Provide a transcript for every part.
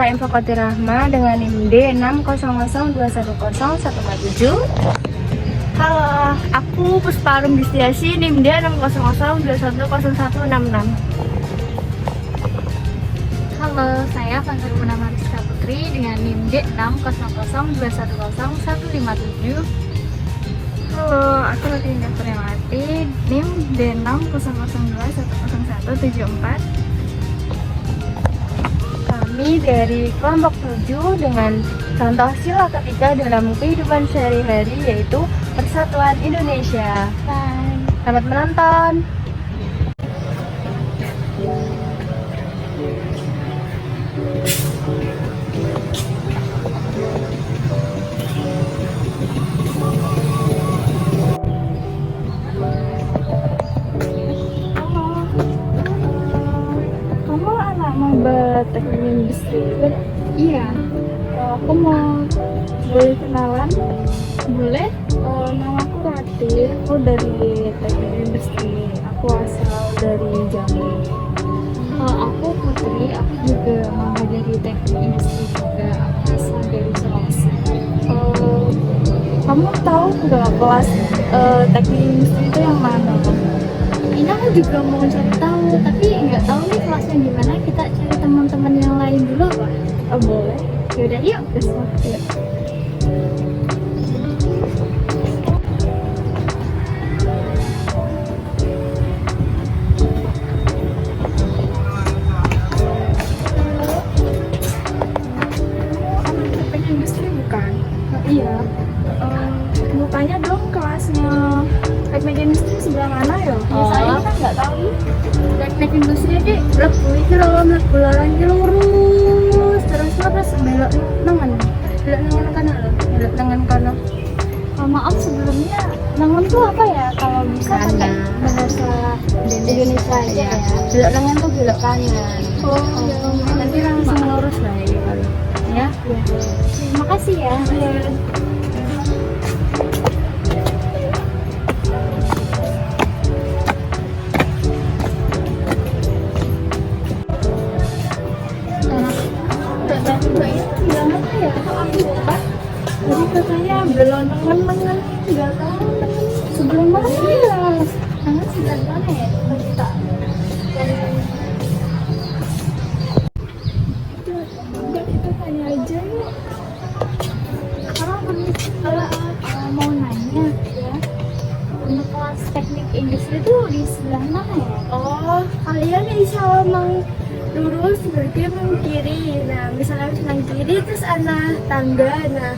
KKM Fakulti Rahma dengan NIM D600210147. Halo, aku Puspa Arum Distiasi, NIM D600210166. Halo, saya Fantari Munama Rizka Putri dengan NIM D600210157. Halo, aku Latinda Priamati, NIM D600210174. Kami dari kelompok 7 dengan contoh sila ketiga dalam kehidupan sehari-hari, yaitu Persatuan Indonesia. Selamat menonton. Kamu anak maba teknik industri kan? Iya, Aku mau boleh kenalan? boleh. Nama aku Rati, aku dari teknik industri. Aku asal dari Jambi. Aku Putri, aku juga maba dari teknik industri juga. Aku asal dari Sulawesi. Kamu tahu nggak kelas teknik industri itu yang mana? Ini aku juga mau cari tahu, tapi nggak tahu nih kelasnya gimana. Kita cari teman-teman yang lain dulu apa? Boleh. Yaudah yuk. Yuk. Teknik industri bukan? Iya. Mau tanya dong kelasnya teknik industri sebelah mana ya? Saya kan nggak tahu. teknik industri ini lebu iki lho, mlebu laran iki lurus terus belok nangan. Belok nangan kanan lho. Belok tangan kanan. Maaf sebelumnya, nangan tuh apa ya? Kalau bisa pakai Kanan. bahasa Indonesia aja ya. Belok tangan tuh belok kanan. Nanti langsung lurus lah ya kalau. Ya. Terima kasih ya. Bilang apa ya? Aku lupa. Jadi katanya belum nengen nggak tahu sebelum mana ya? Nangan sebelah mana ya? Coba kita. Udah kita tanya aja yuk. Kalau mau nanya ya, untuk kelas teknik industri itu di sebelah mana ya? Oh, kalian bisa mau lurus berarti mau kiri. Nah, misalnya sebelah kiri terus ada tangga. Nah,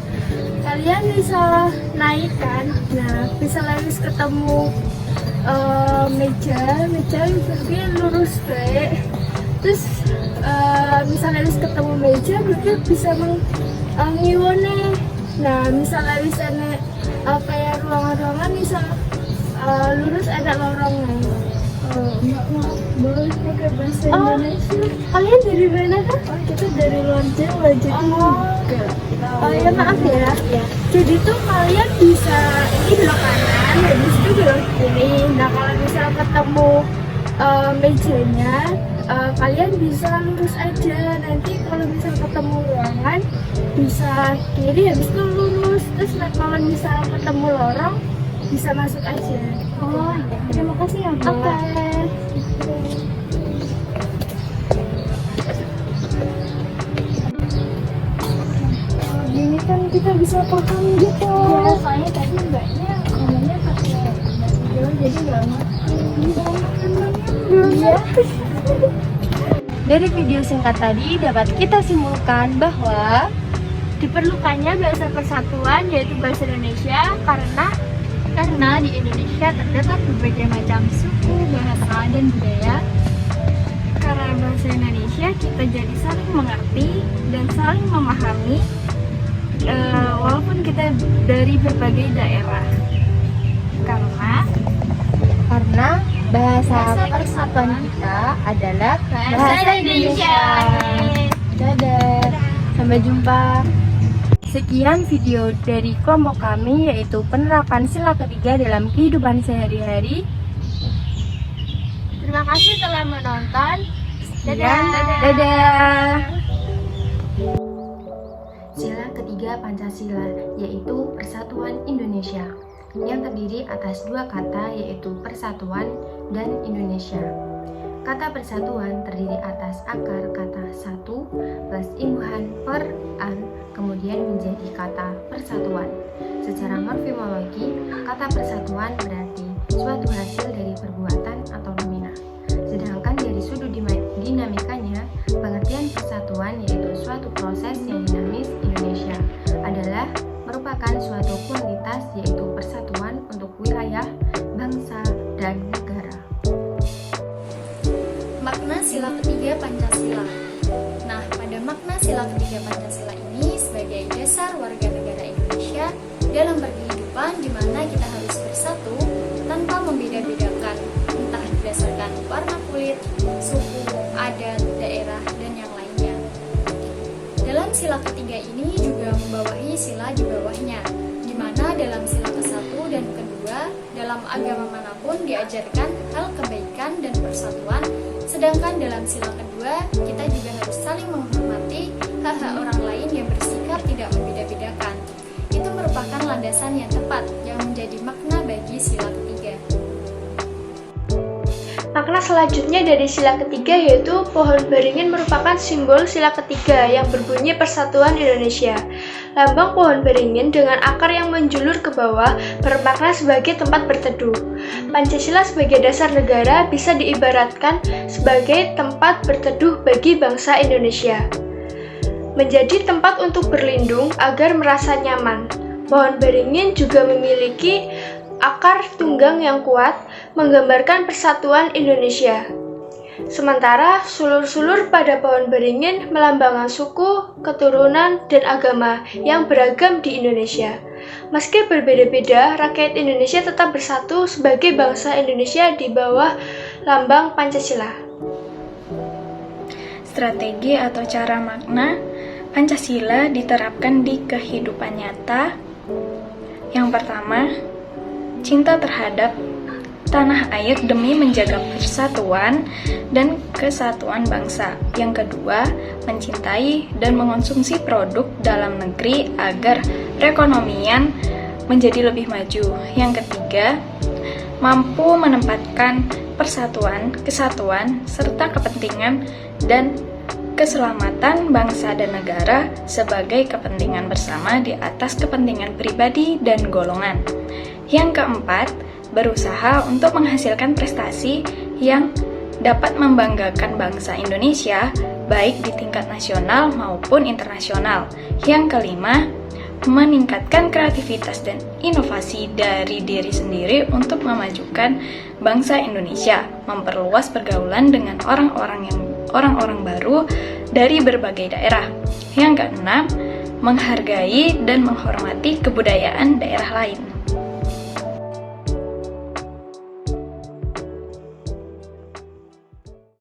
kalian bisa naik kan. Nah, bisa harus ketemu meja berarti lurus baik. Terus misalnya harus ketemu meja berarti bisa ngiwone. Nah, misalnya bisa kayak ruangan-ruangan bisa lurus ada lorongnya. Maaf, boleh pakai bahasa Oh, Indonesia? kalian dari mana kan? Oh, kita dari luar Jawa jadi enggak tahu. Oh ya maaf ya. Jadi tuh kalian bisa ini belok kanan, habis itu belok kiri. Nah kalau bisa ketemu mejanya, kalian bisa lurus aja. Nanti kalau bisa ketemu ruangan, bisa kiri, habis itu lurus. Terus kalau bisa ketemu lorong, bisa masuk aja. Oh, ya. Terima kasih ya, Bu. Oke. Gini kan kita bisa paham gitu. Ya, soalnya tadi mbaknya ngomongnya pakai bahasa Jawa jadi nggak ngerti. Iya. Dari video singkat tadi dapat kita simpulkan bahwa Diperlukannya bahasa persatuan yaitu bahasa Indonesia Karena di Indonesia terdapat berbagai macam suku, bahasa, dan budaya. karena bahasa Indonesia kita jadi saling mengerti dan saling memahami walaupun kita dari berbagai daerah. karena bahasa persatuan kita adalah bahasa Indonesia. Dadah. Sampai jumpa. Sekian video dari kelompok kami, yaitu penerapan sila ketiga dalam kehidupan sehari-hari. Terima kasih telah menonton. Dadah. Dadah. sila ketiga Pancasila, yaitu Persatuan Indonesia, yang terdiri atas dua kata, yaitu persatuan dan Indonesia. Kata persatuan terdiri atas akar kata satu plus imbuhan per an, kemudian menjadi kata persatuan. Secara morfemologi, kata persatuan berarti suatu hasil dari perbuatan atau nomina. Sedangkan dari sudut dinamikanya, pengertian persatuan yaitu suatu proses yang dinamis Indonesia adalah merupakan suatu kualitas yaitu persatuan untuk wilayah, bangsa, dan negara. Makna sila ketiga Pancasila. Nah, pada makna sila ketiga Pancasila ini sebagai dasar warga negara Indonesia dalam berkehidupan di mana kita harus bersatu tanpa membeda-bedakan, entah berdasarkan warna kulit, suku, adat, daerah, dan yang lainnya. Dalam sila ketiga ini juga membawahi sila di bawahnya, di mana dalam sila ke-1 dan ke-2 dalam agama manapun diajarkan hal kebaikan dan persatuan, sedangkan dalam sila kedua kita juga harus saling menghormati hak-hak orang lain yang bersikap tidak membeda-bedakan. Itu merupakan landasan yang tepat yang menjadi makna bagi sila ketiga. Makna selanjutnya dari sila ketiga yaitu pohon beringin merupakan simbol sila ketiga yang berbunyi Persatuan Indonesia. Lambang pohon beringin dengan akar yang menjulur ke bawah bermakna sebagai tempat berteduh. Pancasila sebagai dasar negara bisa diibaratkan sebagai tempat berteduh bagi bangsa Indonesia. Menjadi tempat untuk berlindung agar merasa nyaman. Pohon beringin juga memiliki akar tunggang yang kuat, menggambarkan persatuan Indonesia. Sementara sulur-sulur pada pohon beringin melambangkan suku, keturunan, dan agama yang beragam di Indonesia. Meski berbeda-beda, rakyat Indonesia tetap bersatu sebagai bangsa Indonesia di bawah lambang Pancasila. Strategi atau cara makna Pancasila diterapkan di kehidupan nyata. Yang pertama, cinta terhadap tanah air demi menjaga persatuan dan kesatuan bangsa. Yang kedua, mencintai dan mengonsumsi produk dalam negeri agar perekonomian menjadi lebih maju. Yang ketiga, mampu menempatkan persatuan, kesatuan, serta kepentingan dan keselamatan bangsa dan negara sebagai kepentingan bersama di atas kepentingan pribadi dan golongan. Yang keempat, berusaha untuk menghasilkan prestasi yang dapat membanggakan bangsa Indonesia baik di tingkat nasional maupun internasional. Yang kelima, meningkatkan kreativitas dan inovasi dari diri sendiri untuk memajukan bangsa Indonesia, memperluas pergaulan dengan orang-orang baru dari berbagai daerah. Yang keenam, menghargai dan menghormati kebudayaan daerah lain.